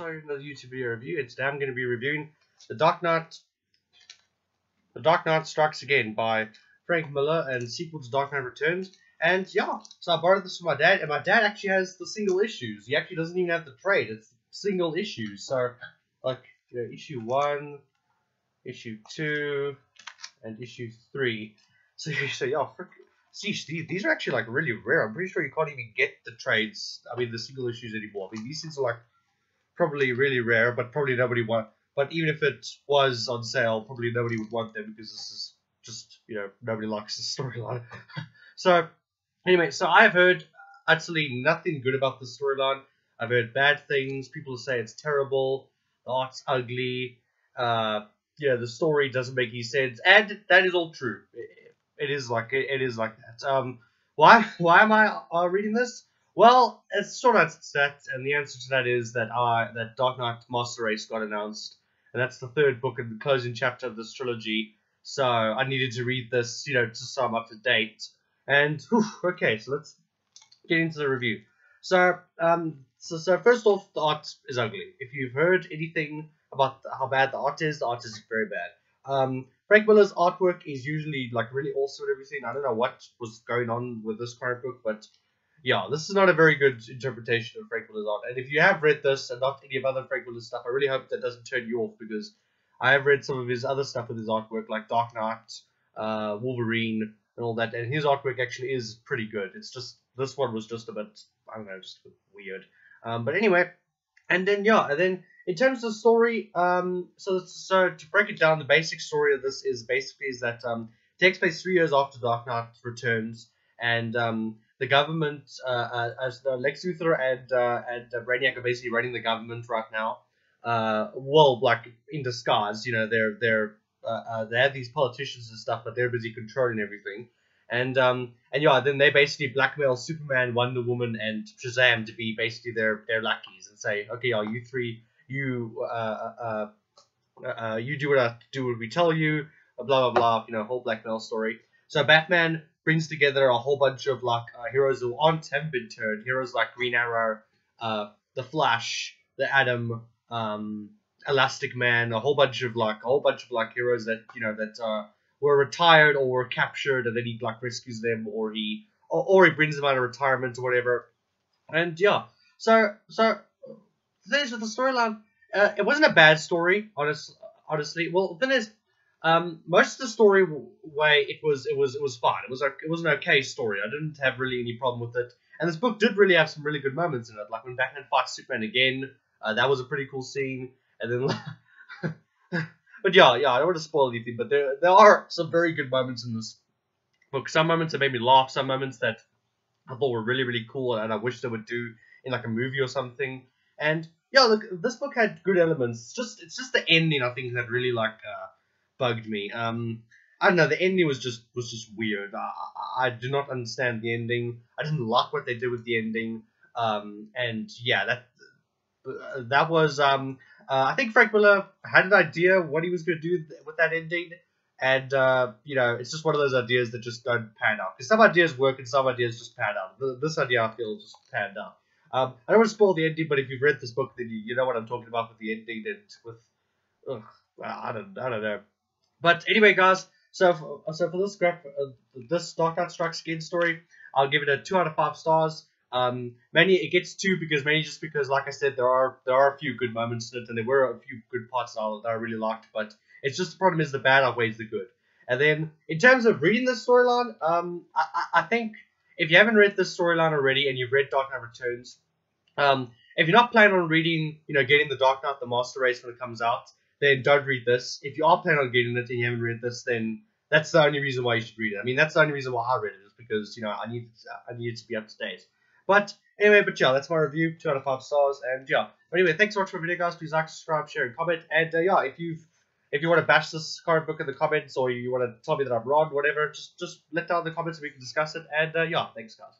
to another YouTube video review. Today I'm going to be reviewing The Dark Knight Strikes Again by Frank Miller and sequel to Dark Knight Returns. And yeah, so I borrowed this from my dad, and my dad actually has the single issues. He actually doesn't even have the trade, it's single issues. So, like, issue 1, issue 2, and issue 3. So yeah, see, these are actually like really rare. I'm pretty sure you can't even get the trades, the single issues anymore. These things are like probably really rare, but probably nobody want. But even if it was on sale, probably nobody would want them because this is just, nobody likes the storyline. So anyway, so I've heard absolutely nothing good about the storyline. I've heard bad things. People say it's terrible, the art's ugly, the story doesn't make any sense, and that is all true. It is like that. Why am I reading this? Well, it's sort of that, and the answer to that is that that Dark Knight Master Race got announced, and that's the third book and the closing chapter of this trilogy. So I needed to read this, just so I'm up to date. And okay, so let's get into the review. So so first off, the art is ugly. If you've heard anything about how bad the art is very bad. Frank Miller's artwork is usually like really awesome and everything. I don't know what was going on with this current book, but yeah, this is not a very good interpretation of Frank Miller's art. And if you have read this and not any of other Frank Miller's stuff, I really hope that doesn't turn you off, because I have read some of his other stuff with his artwork, like Dark Knight, Wolverine, and all that, and his artwork actually is pretty good. It's just, this one was just a bit, I don't know, just a bit weird. But anyway, and then in terms of story, so to break it down, the basic story of this is that it takes place 3 years after Dark Knight Returns, and the government, as Lex Luthor and Brainiac are basically running the government right now. Well, like in disguise, they have these politicians and stuff, but they're busy controlling everything. And then they basically blackmail Superman, Wonder Woman, and Shazam to be basically their lackeys and say, okay, you three, you do what we tell you, blah blah blah, whole blackmail story. So Batman brings together a whole bunch of heroes who haven't been turned, heroes like Green Arrow, the Flash, the Atom, Elastic Man, a whole bunch of heroes that were retired or were captured, and then he rescues them, or he brings them out of retirement or whatever. And yeah, so the thing is with the storyline, it wasn't a bad story, honestly. Well, the thing is, most of the story it was fine. It was an okay story. I didn't have really any problem with it, and this book did really have some really good moments in it, like when Batman fights Superman again. That was a pretty cool scene, and then but yeah, I don't want to spoil anything, but there are some very good moments in this book. Some moments that made me laugh, some moments that I thought were really, really cool, and I wish they would do in like a movie or something. And yeah, look, this book had good elements. It's just the ending, I think, that really bugged me. I don't know, the ending was just weird. I do not understand the ending. I didn't like what they did with the ending. And yeah, that was I think Frank Miller had an idea what he was going to do with that ending, and it's just one of those ideas that just don't pan out. Because some ideas work and some ideas just pan out. This idea, I feel, just panned out. I don't want to spoil the ending, but if you've read this book, then you know what I'm talking about with the ending and with I don't know. But anyway, guys, so for this Dark Knight Strikes Again story, I'll give it a 2 out of 5 stars. Mainly it gets 2 because, like I said, there are a few good moments in it, and there were a few good parts that I really liked. But it's just, the problem is the bad outweighs the good. And then in terms of reading this storyline, I think if you haven't read this storyline already and you've read Dark Knight Returns, if you're not planning on reading, getting the Dark Knight, the Master Race when it comes out, then don't read this. If you are planning on getting it and you haven't read this, then that's the only reason why you should read it. That's the only reason why I read it, is because I needed to be up to date. But anyway, yeah, that's my review, 2 out of 5 stars. And yeah, but anyway, thanks so much for the video, guys. Please like, subscribe, share, and comment. And yeah, if you want to bash this current book in the comments, or you want to tell me that I'm wrong, whatever, just let down in the comments and we can discuss it. And yeah, thanks, guys.